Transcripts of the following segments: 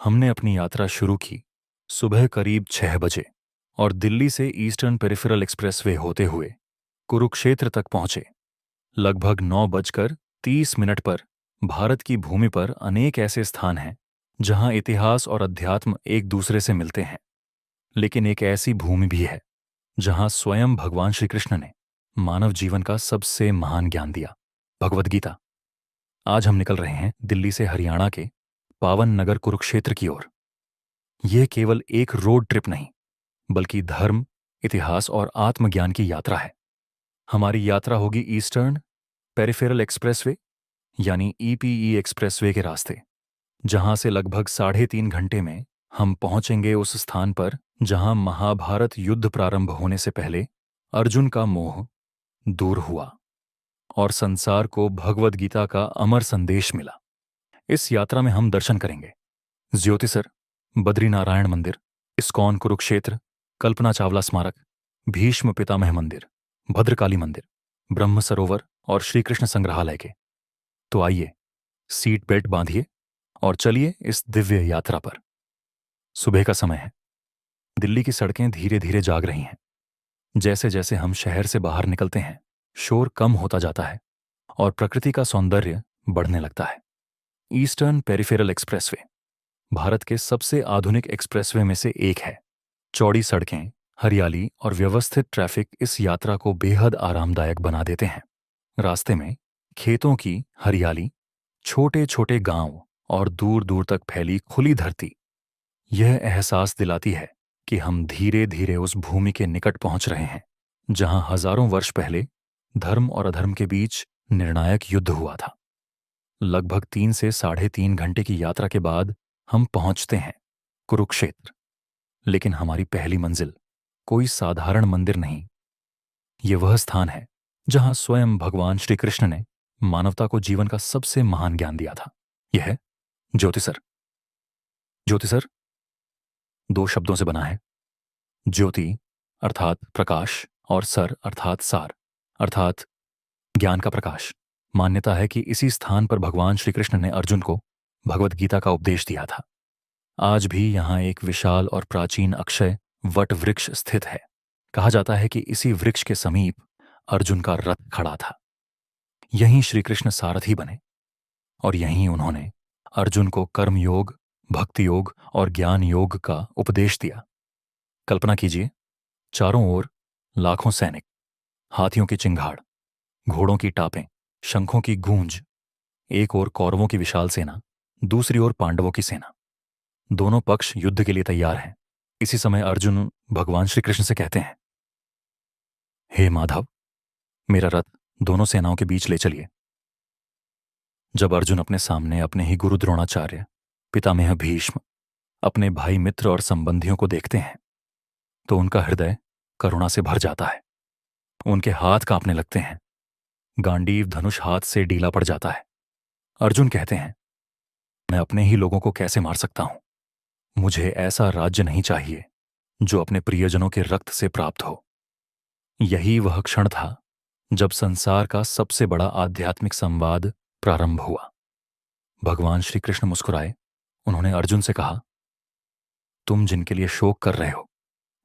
हमने अपनी यात्रा शुरू की सुबह करीब 6 बजे और दिल्ली से ईस्टर्न पेरिफेरल एक्सप्रेसवे होते हुए कुरुक्षेत्र तक पहुंचे। लगभग 9:30 पर भारत की भूमि पर अनेक ऐसे स्थान हैं जहां इतिहास और अध्यात्म एक दूसरे से मिलते हैं, लेकिन एक ऐसी भूमि भी है जहां स्वयं भगवान श्री कृष्ण ने मानव जीवन का सबसे महान ज्ञान दिया, भगवद गीता। आज हम निकल रहे हैं दिल्ली से हरियाणा के पावन नगर कुरुक्षेत्र की ओर। यह केवल एक रोड ट्रिप नहीं, बल्कि धर्म, इतिहास और आत्मज्ञान की यात्रा है। हमारी यात्रा होगी ईस्टर्न पेरिफेरल एक्सप्रेसवे यानी ईपीई एक्सप्रेसवे के रास्ते, जहां से लगभग 3.5 घंटे में हम पहुंचेंगे उस स्थान पर जहां महाभारत युद्ध प्रारंभ होने से पहले अर्जुन का मोह दूर हुआ और संसार को भगवद गीता का अमर संदेश मिला। इस यात्रा में हम दर्शन करेंगे ज्योतिसर, बद्रीनारायण मंदिर, इस्कॉन कुरुक्षेत्र, कल्पना चावला स्मारक, भीष्म पितामह मंदिर, भद्रकाली मंदिर, ब्रह्म सरोवर और श्री कृष्ण संग्रहालय के। तो आइए, सीट बेल्ट बांधिए और चलिए इस दिव्य यात्रा पर। सुबह का समय है। दिल्ली की सड़कें धीरे धीरे जाग रही हैं। जैसे जैसे हम शहर से बाहर निकलते हैं, शोर कम होता जाता है और प्रकृति का सौंदर्य बढ़ने लगता है। ईस्टर्न पेरिफेरल एक्सप्रेसवे भारत के सबसे आधुनिक एक्सप्रेसवे में से एक है। चौड़ी सड़कें, हरियाली और व्यवस्थित ट्रैफिक इस यात्रा को बेहद आरामदायक बना देते हैं। रास्ते में खेतों की हरियाली, छोटे छोटे गांव और दूर दूर तक फैली खुली धरती यह एहसास दिलाती है कि हम धीरे धीरे उस भूमि के निकट पहुंच रहे हैं जहां हजारों वर्ष पहले धर्म और अधर्म के बीच निर्णायक युद्ध हुआ था। लगभग 3 से 3.5 घंटे की यात्रा के बाद हम पहुंचते हैं कुरुक्षेत्र। लेकिन हमारी पहली मंजिल कोई साधारण मंदिर नहीं। ये वह स्थान है जहां स्वयं भगवान श्री कृष्ण ने मानवता को जीवन का सबसे महान ज्ञान दिया था। यह है ज्योतिसर। ज्योतिसर 2 शब्दों से बना है। ज्योति अर्थात प्रकाश और सर अर्थात सार अर्थात ज्ञान का प्रकाश। मान्यता है कि इसी स्थान पर भगवान श्री कृष्ण ने अर्जुन को भगवद गीता का उपदेश दिया था। आज भी यहां एक विशाल और प्राचीन अक्षय वट वृक्ष स्थित है। कहा जाता है कि इसी वृक्ष के समीप अर्जुन का रथ खड़ा था। यहीं श्री कृष्ण सारथी बने और यहीं उन्होंने अर्जुन को कर्म योग, भक्ति योग और ज्ञान योग का उपदेश दिया। कल्पना कीजिए, चारों ओर लाखों सैनिक, हाथियों की चिंगाड़, घोड़ों की टापें, शंखों की गूंज। एक ओर कौरवों की विशाल सेना, दूसरी ओर पांडवों की सेना। दोनों पक्ष युद्ध के लिए तैयार हैं। इसी समय अर्जुन भगवान श्री कृष्ण से कहते हैं, हे माधव, मेरा रथ दोनों सेनाओं के बीच ले चलिए। जब अर्जुन अपने सामने अपने ही गुरु द्रोणाचार्य, पितामह भीष्म, अपने भाई मित्र और संबंधियों को देखते हैं तो उनका हृदय करुणा से भर जाता है। उनके हाथ कांपने लगते हैं। गांडीव धनुष हाथ से ढीला पड़ जाता है। अर्जुन कहते हैं, मैं अपने ही लोगों को कैसे मार सकता हूं? मुझे ऐसा राज्य नहीं चाहिए जो अपने प्रियजनों के रक्त से प्राप्त हो। यही वह क्षण था जब संसार का सबसे बड़ा आध्यात्मिक संवाद प्रारंभ हुआ। भगवान श्री कृष्ण मुस्कुराए। उन्होंने अर्जुन से कहा, तुम जिनके लिए शोक कर रहे हो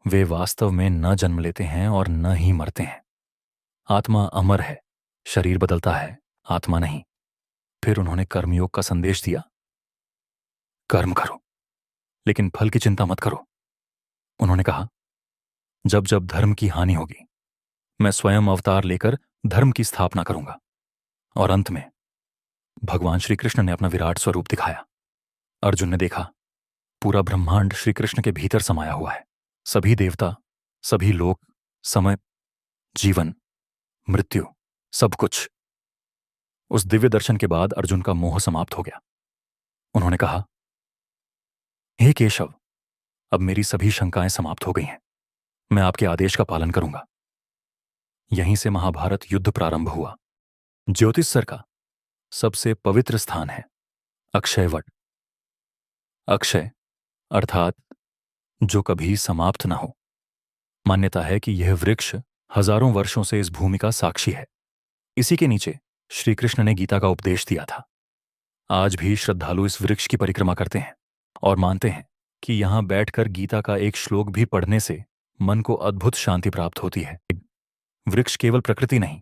वे वास्तव में न जन्म लेते हैं और न ही मरते हैं। आत्मा अमर है, शरीर बदलता है, आत्मा नहीं। फिर उन्होंने कर्मयोग का संदेश दिया। कर्म करो, लेकिन फल की चिंता मत करो। उन्होंने कहा, जब जब धर्म की हानि होगी मैं स्वयं अवतार लेकर धर्म की स्थापना करूंगा। और अंत में भगवान श्री कृष्ण ने अपना विराट स्वरूप दिखाया। अर्जुन ने देखा, पूरा ब्रह्मांड श्री कृष्ण के भीतर समाया हुआ है। सभी देवता, सभी लोक, समय, जीवन, मृत्यु, सब कुछ। उस दिव्य दर्शन के बाद अर्जुन का मोह समाप्त हो गया। उन्होंने कहा, हे केशव, अब मेरी सभी शंकाएं समाप्त हो गई हैं। मैं आपके आदेश का पालन करूंगा। यहीं से महाभारत युद्ध प्रारंभ हुआ। ज्योतिषसर का सबसे पवित्र स्थान है अक्षयवट। अक्षय अर्थात जो कभी समाप्त न हो। मान्यता है कि यह वृक्ष हजारों वर्षों से इस भूमि का साक्षी है। इसी के नीचे श्री कृष्ण ने गीता का उपदेश दिया था। आज भी श्रद्धालु इस वृक्ष की परिक्रमा करते हैं और मानते हैं कि यहाँ बैठकर गीता का एक श्लोक भी पढ़ने से मन को अद्भुत शांति प्राप्त होती है। वृक्ष केवल प्रकृति नहीं,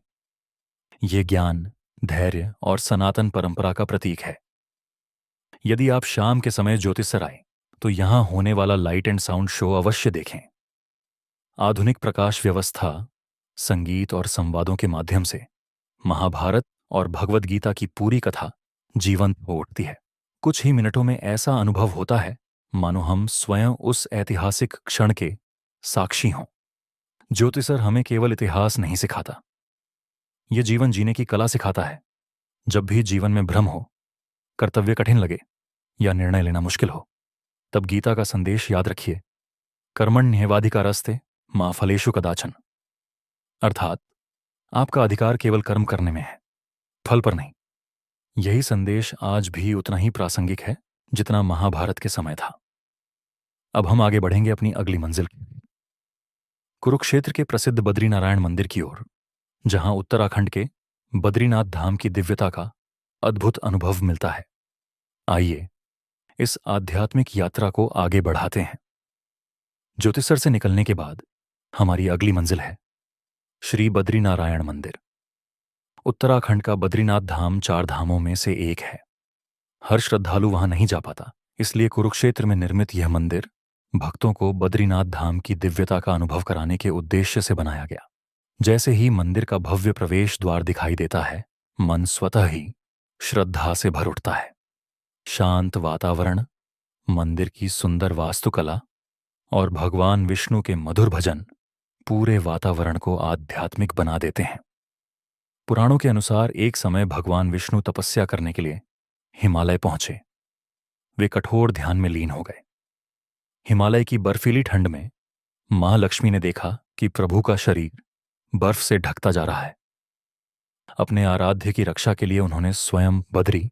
ये ज्ञान, धैर्य और सनातन परंपरा का प्रतीक है। यदि आप शाम के समय ज्योतिषर आए तो यहां होने वाला लाइट एंड साउंड शो अवश्य देखें। आधुनिक प्रकाश व्यवस्था, संगीत और संवादों के माध्यम से महाभारत और भगवद गीता की पूरी कथा जीवंत हो उठती है। कुछ ही मिनटों में ऐसा अनुभव होता है मानो हम स्वयं उस ऐतिहासिक क्षण के साक्षी हों। ज्योतिषर हमें केवल इतिहास नहीं सिखाता, ये जीवन जीने की कला सिखाता है। जब भी जीवन में भ्रम हो, कर्तव्य कठिन लगे या निर्णय लेना मुश्किल हो, तब गीता का संदेश याद रखिए। कर्मण्येवाधिकारस्ते मा फलेषु कदाचन। अर्थात आपका अधिकार केवल कर्म करने में है, फल पर नहीं। यही संदेश आज भी उतना ही प्रासंगिक है जितना महाभारत के समय था। अब हम आगे बढ़ेंगे अपनी अगली मंजिल, कुरुक्षेत्र के प्रसिद्ध बद्रीनारायण मंदिर की ओर, जहां उत्तराखंड के बद्रीनाथ धाम की दिव्यता का अद्भुत अनुभव मिलता है। आइए इस आध्यात्मिक यात्रा को आगे बढ़ाते हैं। ज्योतिषर से निकलने के बाद हमारी अगली मंजिल है श्री बद्रीनारायण मंदिर। उत्तराखंड का बद्रीनाथ धाम 4 धामों में से एक है। हर श्रद्धालु वहां नहीं जा पाता, इसलिए कुरुक्षेत्र में निर्मित यह मंदिर भक्तों को बद्रीनाथ धाम की दिव्यता का अनुभव कराने के उद्देश्य से बनाया गया। जैसे ही मंदिर का भव्य प्रवेश द्वार दिखाई देता है, मन स्वतः ही श्रद्धा से भर उठता है। शांत वातावरण, मंदिर की सुंदर वास्तुकला और भगवान विष्णु के मधुर भजन पूरे वातावरण को आध्यात्मिक बना देते हैं। पुराणों के अनुसार एक समय भगवान विष्णु तपस्या करने के लिए हिमालय पहुंचे। वे कठोर ध्यान में लीन हो गए। हिमालय की बर्फीली ठंड में मां लक्ष्मी ने देखा कि प्रभु का शरीर बर्फ से ढकता जा रहा है। अपने आराध्य की रक्षा के लिए उन्होंने स्वयं बद्री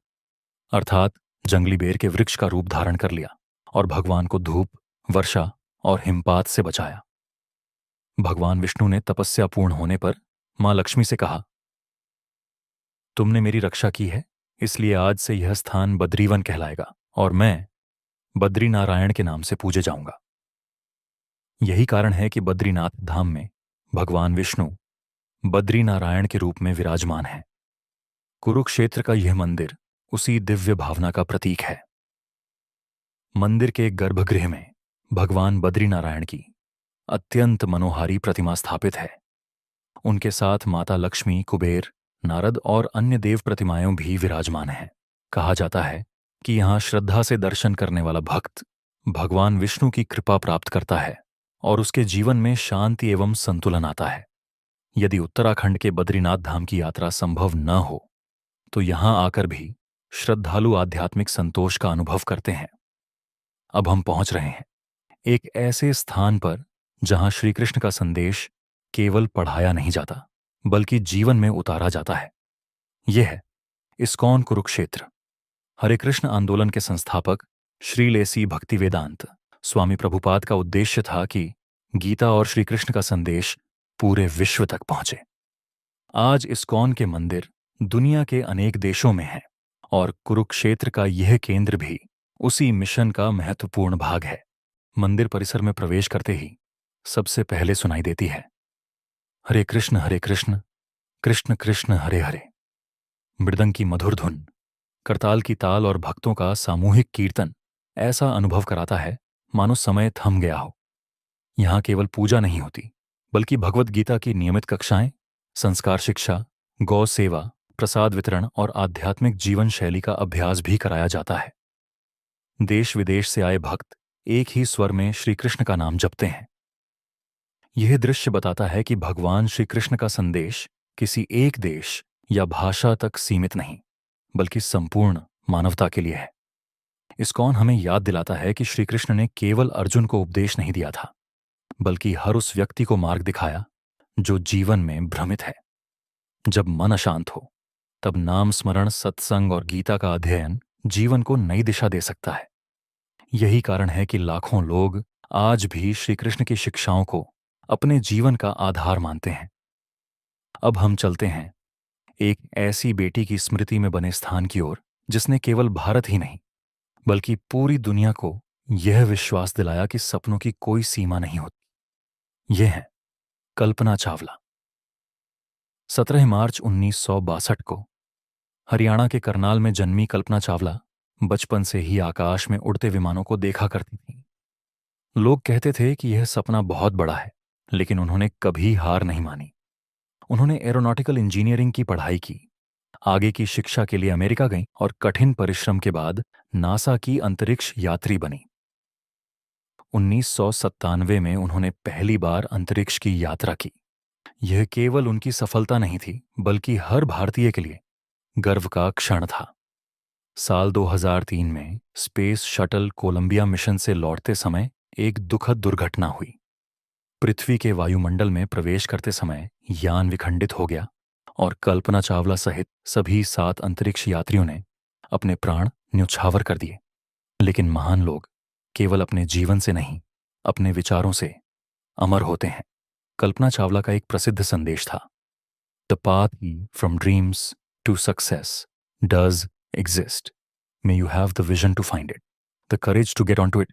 अर्थात जंगली बेर के वृक्ष का रूप धारण कर लिया और भगवान को धूप, वर्षा और हिमपात से बचाया। भगवान विष्णु ने तपस्या पूर्ण होने पर मां लक्ष्मी से कहा, तुमने मेरी रक्षा की है, इसलिए आज से यह स्थान बद्रीवन कहलाएगा और मैं बद्रीनारायण के नाम से पूजे जाऊंगा। यही कारण है कि बद्रीनाथ धाम में भगवान विष्णु बद्रीनारायण के रूप में विराजमान है। कुरुक्षेत्र का यह मंदिर उसी दिव्य भावना का प्रतीक है। मंदिर के गर्भगृह में भगवान बद्रीनारायण की अत्यंत मनोहारी प्रतिमा स्थापित है। उनके साथ माता लक्ष्मी, कुबेर, नारद और अन्य देव प्रतिमाएं भी विराजमान हैं। कहा जाता है कि यहां श्रद्धा से दर्शन करने वाला भक्त भगवान विष्णु की कृपा प्राप्त करता है और उसके जीवन में शांति एवं संतुलन आता है। यदि उत्तराखंड के बद्रीनाथ धाम की यात्रा संभव न हो तो यहां आकर भी श्रद्धालु आध्यात्मिक संतोष का अनुभव करते हैं। अब हम पहुंच रहे हैं एक ऐसे स्थान पर जहां श्री कृष्ण का संदेश केवल पढ़ाया नहीं जाता बल्कि जीवन में उतारा जाता है। यह है इस्कॉन कुरुक्षेत्र। हरे कृष्ण आंदोलन के संस्थापक श्री लेसी भक्तिवेदांत स्वामी प्रभुपाद का उद्देश्य था कि गीता और श्री कृष्ण का संदेश पूरे विश्व तक पहुंचे। आज इस्कॉन के मंदिर दुनिया के अनेक देशों में हैं और कुरुक्षेत्र का यह केंद्र भी उसी मिशन का महत्वपूर्ण भाग है। मंदिर परिसर में प्रवेश करते ही सबसे पहले सुनाई देती है हरे कृष्ण कृष्ण कृष्ण हरे हरे। मृदंग की मधुर धुन, करताल की ताल और भक्तों का सामूहिक कीर्तन ऐसा अनुभव कराता है मानो समय थम गया हो। यहां केवल पूजा नहीं होती बल्कि भगवद गीता की नियमित कक्षाएं, संस्कार शिक्षा, गौ सेवा, प्रसाद वितरण और आध्यात्मिक जीवन शैली का अभ्यास भी कराया जाता है। देश विदेश से आए भक्त एक ही स्वर में श्री कृष्ण का नाम जपते हैं। यह दृश्य बताता है कि भगवान श्री कृष्ण का संदेश किसी एक देश या भाषा तक सीमित नहीं बल्कि संपूर्ण मानवता के लिए है। इस्कॉन हमें याद दिलाता है कि श्री कृष्ण ने केवल अर्जुन को उपदेश नहीं दिया था बल्कि हर उस व्यक्ति को मार्ग दिखाया जो जीवन में भ्रमित है। जब मन अशांत हो तब नाम स्मरण, सत्संग और गीता का अध्ययन जीवन को नई दिशा दे सकता है। यही कारण है कि लाखों लोग आज भी श्री कृष्ण की शिक्षाओं को अपने जीवन का आधार मानते हैं। अब हम चलते हैं एक ऐसी बेटी की स्मृति में बने स्थान की ओर जिसने केवल भारत ही नहीं बल्कि पूरी दुनिया को यह विश्वास दिलाया कि सपनों की कोई सीमा नहीं होती। यह है कल्पना चावला। 17 मार्च 1962 को हरियाणा के करनाल में जन्मी कल्पना चावला बचपन से ही आकाश में उड़ते विमानों को देखा करती थी। लोग कहते थे कि यह सपना बहुत बड़ा है, लेकिन उन्होंने कभी हार नहीं मानी। उन्होंने एरोनॉटिकल इंजीनियरिंग की पढ़ाई की, आगे की शिक्षा के लिए अमेरिका गईं और कठिन परिश्रम के बाद नासा की अंतरिक्ष यात्री बनी। 1997 में उन्होंने पहली बार अंतरिक्ष की यात्रा की। यह केवल उनकी सफलता नहीं थी, बल्कि हर भारतीय के लिए गर्व का क्षण था। साल 2003 में स्पेस शटल कोलंबिया मिशन से लौटते समय एक दुखद दुर्घटना हुई। पृथ्वी के वायुमंडल में प्रवेश करते समय यान विखंडित हो गया और कल्पना चावला सहित सभी 7 अंतरिक्ष यात्रियों ने अपने प्राण न्यौछावर कर दिए। लेकिन महान लोग केवल अपने जीवन से नहीं, अपने विचारों से अमर होते हैं। कल्पना चावला का एक प्रसिद्ध संदेश था, the path from dreams to success does exist. May you have the vision to find it, the courage to get onto it,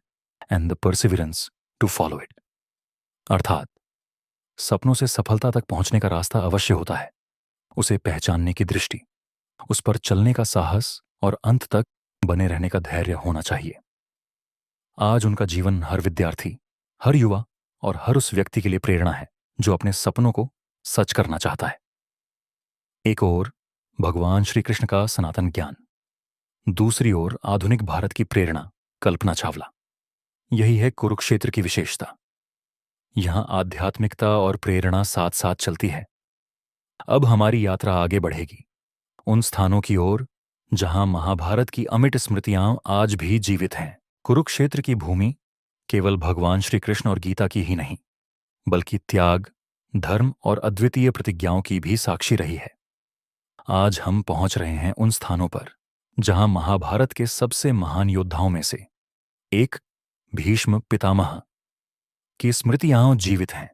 and the perseverance to follow it. अर्थात सपनों से सफलता तक पहुंचने का रास्ता अवश्य होता है, उसे पहचानने की दृष्टि, उस पर चलने का साहस और अंत तक बने रहने का धैर्य होना चाहिए। आज उनका जीवन हर विद्यार्थी, हर युवा और हर उस व्यक्ति के लिए प्रेरणा है जो अपने सपनों को सच करना चाहता है। एक ओर भगवान श्री कृष्ण का सनातन ज्ञान, दूसरी ओर आधुनिक भारत की प्रेरणा कल्पना चावला। यही है कुरुक्षेत्र की विशेषता। यहां आध्यात्मिकता और प्रेरणा साथ साथ चलती है। अब हमारी यात्रा आगे बढ़ेगी उन स्थानों की ओर जहां महाभारत की अमिट स्मृतियां आज भी जीवित हैं। कुरुक्षेत्र की भूमि केवल भगवान श्री कृष्ण और गीता की ही नहीं, बल्कि त्याग, धर्म और अद्वितीय प्रतिज्ञाओं की भी साक्षी रही है। आज हम पहुंच रहे हैं उन स्थानों पर जहां महाभारत के सबसे महान योद्धाओं में से एक भीष्म पितामह की स्मृतियां जीवित हैं।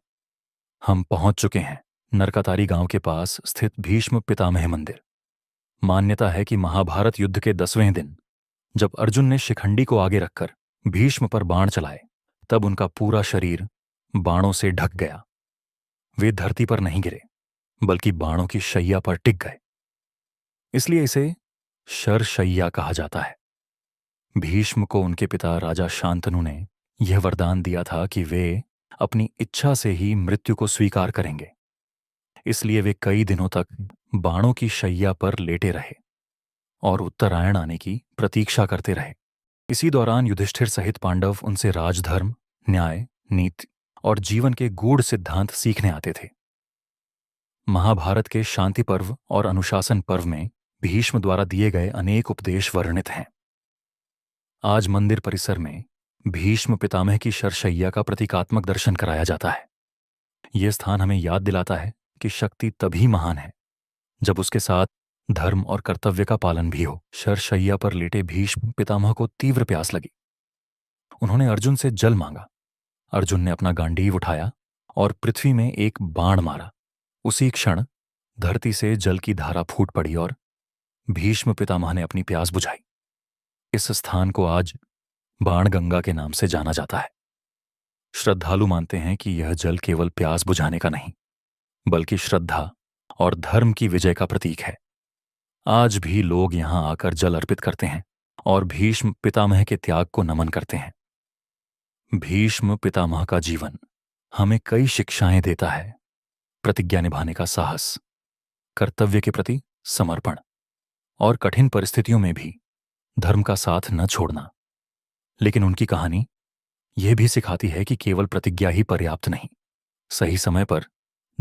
हम पहुंच चुके हैं नरकातारी गांव के पास स्थित भीष्म पितामह मंदिर। मान्यता है कि महाभारत युद्ध के 10वें दिन जब अर्जुन ने शिखंडी को आगे रखकर भीष्म पर बाण चलाए, तब उनका पूरा शरीर बाणों से ढक गया। वे धरती पर नहीं गिरे, बल्कि बाणों की शैया पर टिक गए। इसलिए इसे शरशैया कहा जाता है। भीष्म को उनके पिता राजा शांतनु ने यह वरदान दिया था कि वे अपनी इच्छा से ही मृत्यु को स्वीकार करेंगे। इसलिए वे कई दिनों तक बाणों की शैया पर लेटे रहे और उत्तरायण आने की प्रतीक्षा करते रहे। इसी दौरान युधिष्ठिर सहित पांडव उनसे राजधर्म, न्याय, नीति और जीवन के गूढ़ सिद्धांत सीखने आते थे। महाभारत के शांति पर्व और अनुशासन पर्व में भीष्म द्वारा दिए गए अनेक उपदेश वर्णित हैं। आज मंदिर परिसर में भीष्म पितामह की शरशैया का प्रतीकात्मक दर्शन कराया जाता है। यह स्थान हमें याद दिलाता है कि शक्ति तभी महान है जब उसके साथ धर्म और कर्तव्य का पालन भी हो। शरशैया पर लेटे भीष्म पितामह को तीव्र प्यास लगी। उन्होंने अर्जुन से जल मांगा। अर्जुन ने अपना गांडीव उठाया और पृथ्वी में एक बाण मारा। उसी क्षण धरती से जल की धारा फूट पड़ी और भीष्म पितामह ने अपनी प्यास बुझाई। इस स्थान को आज बाण गंगा के नाम से जाना जाता है। श्रद्धालु मानते हैं कि यह जल केवल प्यास बुझाने का नहीं, बल्कि श्रद्धा और धर्म की विजय का प्रतीक है। आज भी लोग यहां आकर जल अर्पित करते हैं और भीष्म पितामह के त्याग को नमन करते हैं। भीष्म पितामह का जीवन हमें कई शिक्षाएं देता है। प्रतिज्ञा निभाने का साहस, कर्तव्य के प्रति समर्पण और कठिन परिस्थितियों में भी धर्म का साथ न छोड़ना। लेकिन उनकी कहानी यह भी सिखाती है कि केवल प्रतिज्ञा ही पर्याप्त नहीं, सही समय पर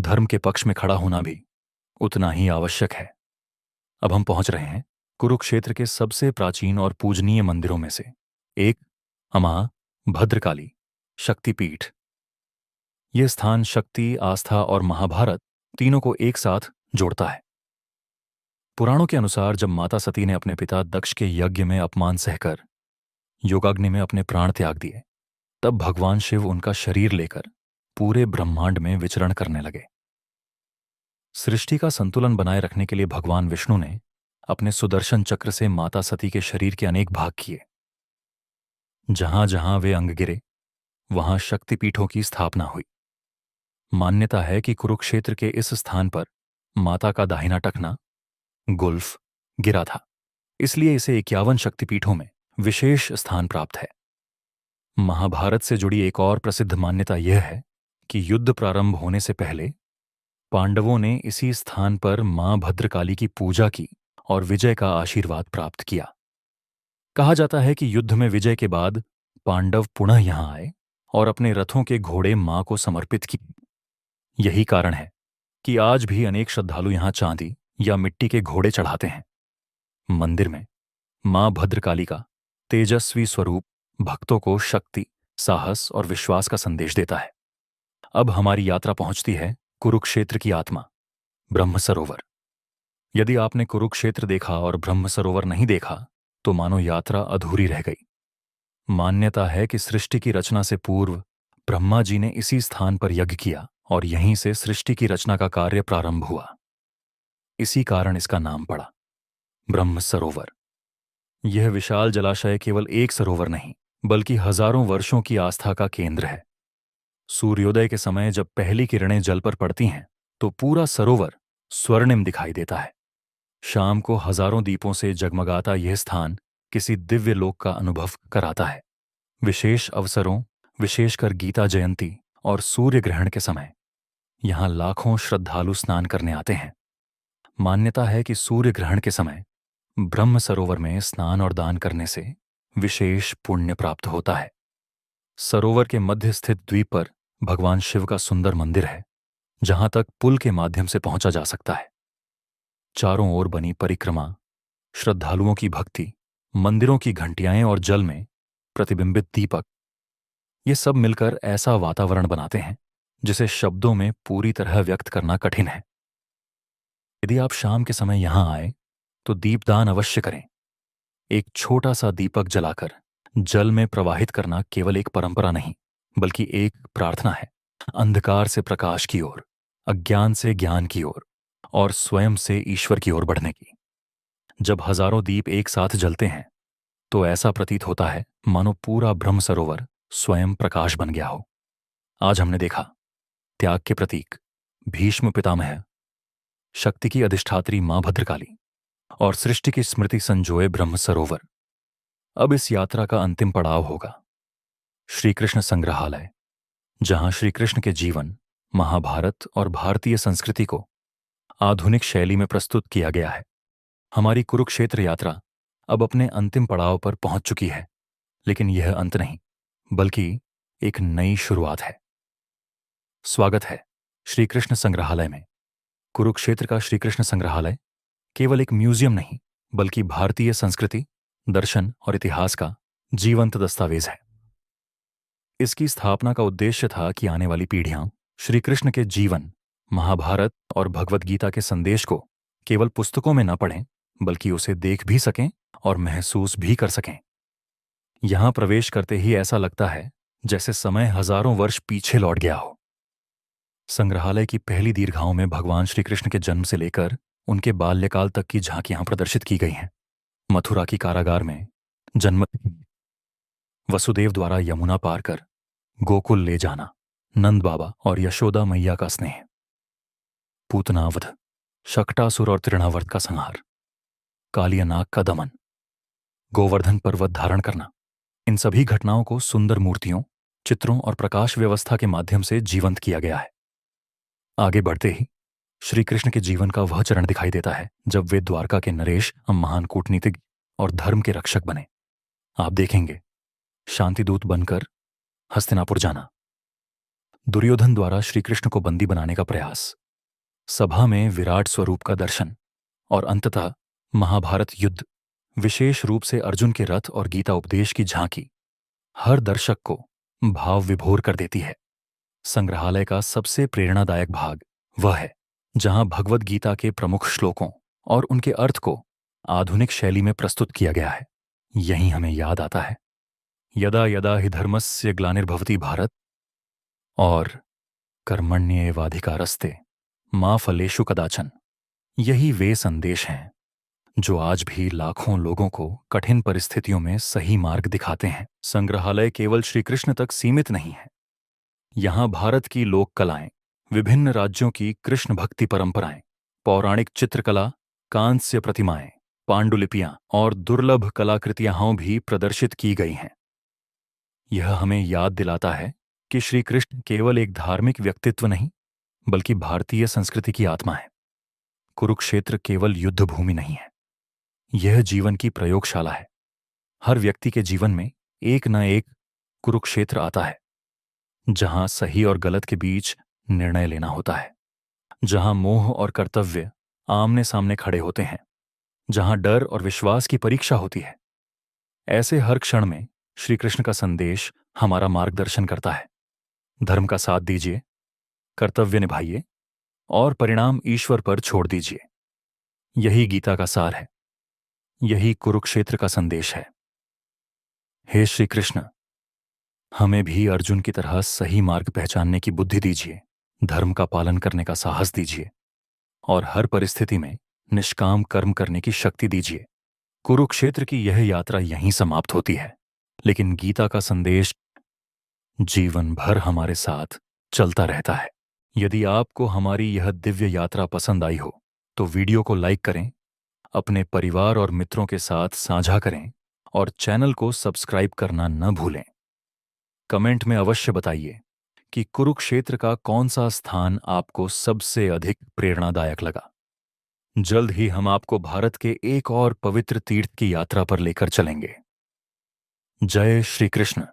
धर्म के पक्ष में खड़ा होना भी उतना ही आवश्यक है। अब हम पहुंच रहे हैं कुरुक्षेत्र के सबसे प्राचीन और पूजनीय मंदिरों में से एक, अमा भद्रकाली शक्तिपीठ। यह स्थान शक्ति, आस्था और महाभारत तीनों को एक साथ जोड़ता है। पुराणों के अनुसार जब माता सती ने अपने पिता दक्ष के यज्ञ में अपमान सहकर योगाग्नि में अपने प्राण त्याग दिए, तब भगवान शिव उनका शरीर लेकर पूरे ब्रह्मांड में विचरण करने लगे। सृष्टि का संतुलन बनाए रखने के लिए भगवान विष्णु ने अपने सुदर्शन चक्र से माता सती के शरीर के अनेक भाग किए जहां जहां वे अंग गिरे वहां शक्तिपीठों की स्थापना हुई। मान्यता है कि कुरुक्षेत्र के इस स्थान पर माता का दाहिना टखना गुल्फ गिरा था, इसलिए इसे 51 शक्तिपीठों में विशेष स्थान प्राप्त है। महाभारत से जुड़ी एक और प्रसिद्ध मान्यता यह है कि युद्ध प्रारंभ होने से पहले पांडवों ने इसी स्थान पर मां भद्रकाली की पूजा की और विजय का आशीर्वाद प्राप्त किया। कहा जाता है कि युद्ध में विजय के बाद पांडव पुनः यहां आए और अपने रथों के घोड़े मां को समर्पित किए। यही कारण है कि आज भी अनेक श्रद्धालु यहां चांदी या मिट्टी के घोड़े चढ़ाते हैं। मंदिर में मां भद्रकाली का तेजस्वी स्वरूप भक्तों को शक्ति, साहस और विश्वास का संदेश देता है। अब हमारी यात्रा पहुंचती है कुरुक्षेत्र की आत्मा, ब्रह्म सरोवर। यदि आपने कुरुक्षेत्र देखा और ब्रह्म सरोवर नहीं देखा तो मानो यात्रा अधूरी रह गई। मान्यता है कि सृष्टि की रचना से पूर्व ब्रह्मा जी ने इसी स्थान पर यज्ञ किया और यहीं से सृष्टि की रचना का कार्य प्रारंभ हुआ। इसी कारण इसका नाम पड़ा ब्रह्म सरोवर। यह विशाल जलाशय केवल एक सरोवर नहीं बल्कि हजारों वर्षों की आस्था का केंद्र है। सूर्योदय के समय जब पहली किरणें जल पर पड़ती हैं तो पूरा सरोवर स्वर्णिम दिखाई देता है। शाम को हजारों दीपों से जगमगाता यह स्थान किसी दिव्य लोक का अनुभव कराता है। विशेष अवसरों, विशेषकर गीता जयंती और सूर्य ग्रहण के समय यहां लाखों श्रद्धालु स्नान करने आते हैं। मान्यता है कि सूर्य ग्रहण के समय ब्रह्म सरोवर में स्नान और दान करने से विशेष पुण्य प्राप्त होता है। सरोवर के मध्य स्थित द्वीप पर भगवान शिव का सुंदर मंदिर है, जहां तक पुल के माध्यम से पहुंचा जा सकता है। चारों ओर बनी परिक्रमा, श्रद्धालुओं की भक्ति, मंदिरों की घंटियाएं और जल में प्रतिबिंबित दीपक, ये सब मिलकर ऐसा वातावरण बनाते हैं जिसे शब्दों में पूरी तरह व्यक्त करना कठिन है। यदि आप शाम के समय यहां आए तो दीपदान अवश्य करें। एक छोटा सा दीपक जलाकर जल में प्रवाहित करना केवल एक परंपरा नहीं बल्कि एक प्रार्थना है, अंधकार से प्रकाश की ओर, अज्ञान से ज्ञान की ओर और स्वयं से ईश्वर की ओर बढ़ने की। जब हजारों दीप एक साथ जलते हैं तो ऐसा प्रतीत होता है मानो पूरा ब्रह्म सरोवर स्वयं प्रकाश बन गया हो। आज हमने देखा त्याग के प्रतीक भीष्म पितामह, शक्ति की अधिष्ठात्री मां भद्रकाली और सृष्टि की स्मृति संजोए ब्रह्म सरोवर। अब इस यात्रा का अंतिम पड़ाव होगा श्री कृष्ण संग्रहालय, जहां श्री कृष्ण के जीवन, महाभारत और भारतीय संस्कृति को आधुनिक शैली में प्रस्तुत किया गया है। हमारी कुरुक्षेत्र यात्रा अब अपने अंतिम पड़ाव पर पहुंच चुकी है, लेकिन यह अंत नहीं बल्कि एक नई शुरुआत है। स्वागत है श्री कृष्ण संग्रहालय में। कुरुक्षेत्र का श्री कृष्ण संग्रहालय केवल एक म्यूजियम नहीं बल्कि भारतीय संस्कृति, दर्शन और इतिहास का जीवंत दस्तावेज है। इसकी स्थापना का उद्देश्य था कि आने वाली पीढ़ियां श्री कृष्ण के जीवन, महाभारत और भगवद गीता के संदेश को केवल पुस्तकों में न पढ़ें बल्कि उसे देख भी सकें और महसूस भी कर सकें। यहां प्रवेश करते ही ऐसा लगता है जैसे समय हजारों वर्ष पीछे लौट गया हो। संग्रहालय की पहली दीर्घाओं में भगवान श्री कृष्ण के जन्म से लेकर उनके बाल्यकाल तक की झांकियां प्रदर्शित की गई हैं। मथुरा की कारागार में जन्म, वसुदेव द्वारा यमुना पार कर गोकुल ले जाना, नंद बाबा और यशोदा मैया का स्नेह, पूतनावध, शक्टासुर और तृणावर्त का संहार, कालियानाग का दमन, गोवर्धन पर्वत धारण करना, इन सभी घटनाओं को सुंदर मूर्तियों, चित्रों और प्रकाश व्यवस्था के माध्यम से जीवंत किया गया है। आगे बढ़ते ही श्री कृष्ण के जीवन का वह चरण दिखाई देता है जब वे द्वारका के नरेश, महान कूटनीतिज्ञ और धर्म के रक्षक बने। आप देखेंगे शांतिदूत बनकर हस्तिनापुर जाना, दुर्योधन द्वारा श्री कृष्ण को बंदी बनाने का प्रयास, सभा में विराट स्वरूप का दर्शन और अंततः महाभारत युद्ध, विशेष रूप से अर्जुन के रथ और गीता उपदेश की झांकी हर दर्शक को भाव विभोर कर देती है। संग्रहालय का सबसे प्रेरणादायक भाग वह है जहां भगवद गीता के प्रमुख श्लोकों और उनके अर्थ को आधुनिक शैली में प्रस्तुत किया गया है। यहीं हमें याद आता है यदा यदा हि धर्मस्य ग्लानिर्भवति भारत और कर्मण्येवाधिकारस्ते मा फलेषु कदाचन। यही वे संदेश हैं जो आज भी लाखों लोगों को कठिन परिस्थितियों में सही मार्ग दिखाते हैं। संग्रहालय केवल श्री कृष्ण तक सीमित नहीं है। यहाँ भारत की लोक कलाएं, विभिन्न राज्यों की कृष्ण भक्ति परंपराएं, पौराणिक चित्रकला, कांस्य प्रतिमाएं, पांडुलिपियां और दुर्लभ कलाकृतियां भी प्रदर्शित की गई हैं। यह हमें याद दिलाता है कि श्री कृष्ण केवल एक धार्मिक व्यक्तित्व नहीं, बल्कि भारतीय संस्कृति की आत्मा है। कुरुक्षेत्र केवल युद्ध भूमि नहीं है, यह जीवन की प्रयोगशाला है। हर व्यक्ति के जीवन में एक न एक कुरुक्षेत्र आता है, जहां सही और गलत के बीच निर्णय लेना होता है, जहां मोह और कर्तव्य आमने सामने खड़े होते हैं, जहां डर और विश्वास की परीक्षा होती है। ऐसे हर क्षण में श्री कृष्ण का संदेश हमारा मार्गदर्शन करता है। धर्म का साथ दीजिए, कर्तव्य निभाइए और परिणाम ईश्वर पर छोड़ दीजिए। यही गीता का सार है, यही कुरुक्षेत्र का संदेश है। हे श्री कृष्ण, हमें भी अर्जुन की तरह सही मार्ग पहचानने की बुद्धि दीजिए, धर्म का पालन करने का साहस दीजिए और हर परिस्थिति में निष्काम कर्म करने की शक्ति दीजिए। कुरुक्षेत्र की यह यात्रा यहीं समाप्त होती है, लेकिन गीता का संदेश जीवन भर हमारे साथ चलता रहता है। यदि आपको हमारी यह दिव्य यात्रा पसंद आई हो तो वीडियो को लाइक करें, अपने परिवार और मित्रों के साथ साझा करें और चैनल को सब्सक्राइब करना न भूलें। कमेंट में अवश्य बताइए कि कुरुक्षेत्र का कौन सा स्थान आपको सबसे अधिक प्रेरणादायक लगा। जल्द ही हम आपको भारत के एक और पवित्र तीर्थ की यात्रा पर लेकर चलेंगे। जय श्री कृष्ण।